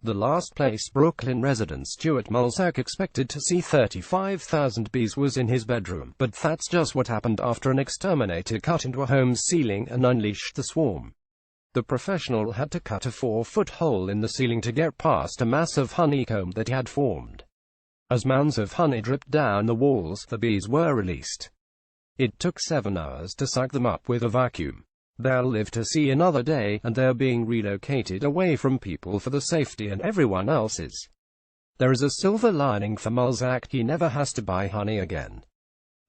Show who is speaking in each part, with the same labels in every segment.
Speaker 1: The last-place Brooklyn resident Stuart Mulsack expected to see 35,000 bees was in his bedroom, but that's just what happened after an exterminator cut into a home's ceiling and unleashed the swarm. The professional had to cut a 4-foot hole in the ceiling to get past a massive honeycomb that had formed. As mounds of honey dripped down the walls, the bees were released. It took 7 hours to suck them up with a vacuum. They'll live to see another day, and they're being relocated away from people for the safety and everyone else's. There is a silver lining for Mulsack: he never has to buy honey again.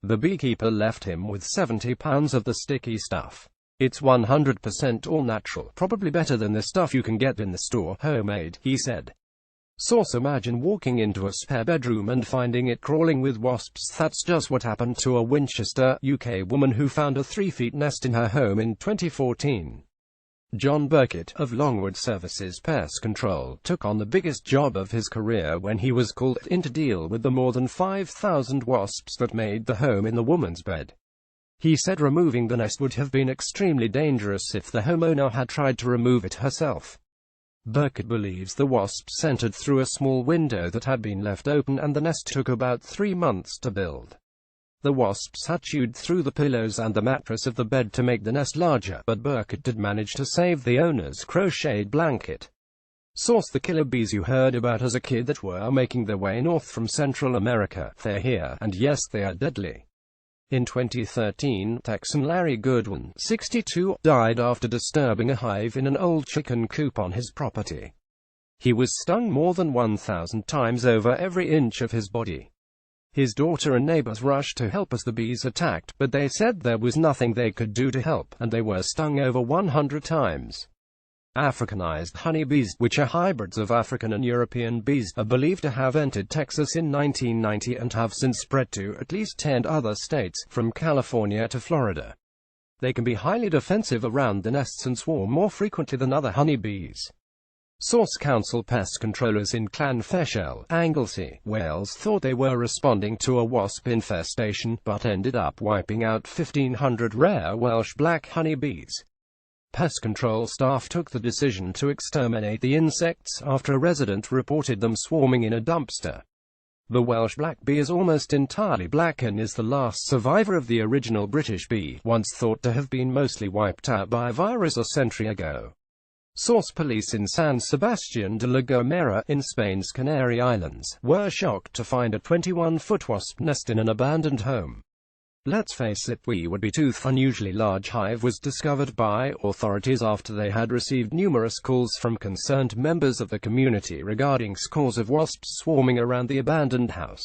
Speaker 1: The beekeeper left him with 70 pounds of the sticky stuff. It's 100% all natural, probably better than the stuff you can get in the store, homemade, he said. Source: imagine walking into a spare bedroom and finding it crawling with wasps. That's just what happened to a Winchester, UK woman who found a 3-foot nest in her home in 2014. John Burkett, of Longwood Services Pest Control, took on the biggest job of his career when he was called in to deal with the more than 5,000 wasps that made the home in the woman's bed. He said removing the nest would have been extremely dangerous if the homeowner had tried to remove it herself. Burkett believes the wasps entered through a small window that had been left open, and the nest took about 3 months to build. The wasps had chewed through the pillows and the mattress of the bed to make the nest larger, but Burkett did manage to save the owner's crocheted blanket. Source: the killer bees you heard about as a kid that were making their way north from Central America. They're here, and yes, they are deadly. In 2013, Texan Larry Goodwin, 62, died after disturbing a hive in an old chicken coop on his property. He was stung more than 1,000 times over every inch of his body. His daughter and neighbors rushed to help as the bees attacked, but they said there was nothing they could do to help, and they were stung over 100 times. Africanized honeybees, which are hybrids of African and European bees, are believed to have entered Texas in 1990 and have since spread to at least 10 other states, from California to Florida. They can be highly defensive around the nests and swarm more frequently than other honeybees. Source: council pest controllers in Llanfechell, Anglesey, Wales thought they were responding to a wasp infestation, but ended up wiping out 1,500 rare Welsh black honeybees. Pest control staff took the decision to exterminate the insects after a resident reported them swarming in a dumpster. The Welsh black bee is almost entirely black and is the last survivor of the original British bee, once thought to have been mostly wiped out by a virus a century ago. Source: police in San Sebastián de la Gomera, in Spain's Canary Islands, were shocked to find a 21-foot wasp nest in an abandoned home. Let's face it, the would-be-tooth unusually large hive was discovered by authorities after they had received numerous calls from concerned members of the community regarding scores of wasps swarming around the abandoned house.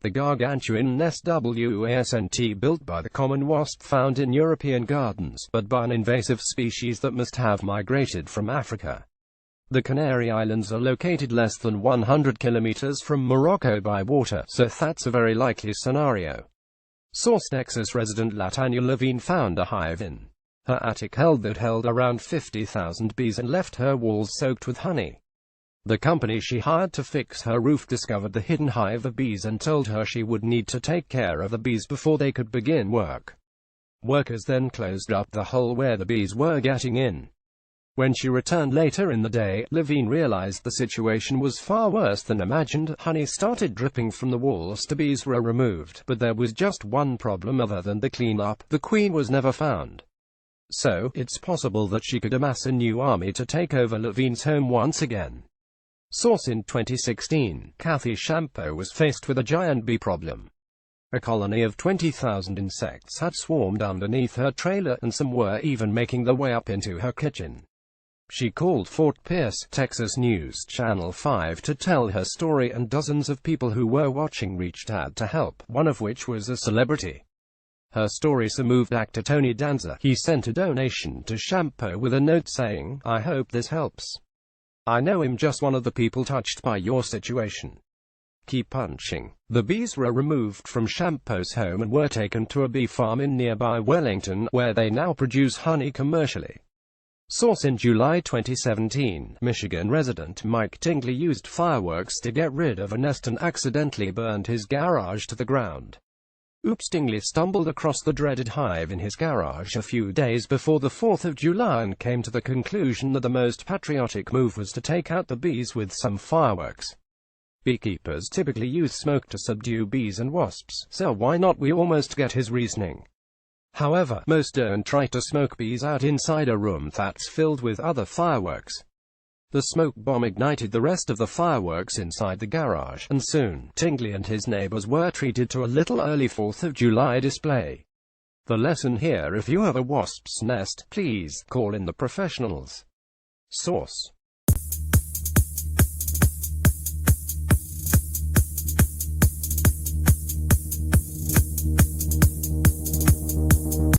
Speaker 1: The gargantuan nest wasn't built by the common wasp found in European gardens, but by an invasive species that must have migrated from Africa. The Canary Islands are located less than 100 kilometers from Morocco by water, so that's a very likely scenario. Source: Texas resident Latanya Levine found a hive in her attic that held around 50,000 bees and left her walls soaked with honey. The company she hired to fix her roof discovered the hidden hive of bees and told her she would need to take care of the bees before they could begin work. Workers then closed up the hole where the bees were getting in. When she returned later in the day, Levine realized the situation was far worse than imagined. Honey started dripping from the walls. The bees were removed, but there was just one problem other than the cleanup: the queen was never found. So, it's possible that she could amass a new army to take over Levine's home once again. Source: in 2016, Kathy Shampoo was faced with a giant bee problem. A colony of 20,000 insects had swarmed underneath her trailer, and some were even making their way up into her kitchen. She called Fort Pierce, Texas News Channel 5 to tell her story, and dozens of people who were watching reached out to help, one of which was a celebrity. Her story so moved actor Tony Danza. He sent a donation to Shampoo with a note saying, "I hope this helps. I know I'm just one of the people touched by your situation. Keep punching." The bees were removed from Shampoo's home and were taken to a bee farm in nearby Wellington, where they now produce honey commercially. Source: in July 2017, Michigan resident Mike Tingley used fireworks to get rid of a nest and accidentally burned his garage to the ground. Oops. Stingley stumbled across the dreaded hive in his garage a few days before the 4th of July and came to the conclusion that the most patriotic move was to take out the bees with some fireworks. Beekeepers typically use smoke to subdue bees and wasps, so why not? We almost get his reasoning. However, most don't try to smoke bees out inside a room that's filled with other fireworks. The smoke bomb ignited the rest of the fireworks inside the garage, and soon, Tingley and his neighbors were treated to a little early 4th of July display. The lesson here: if you have a wasp's nest, please call in the professionals. Source: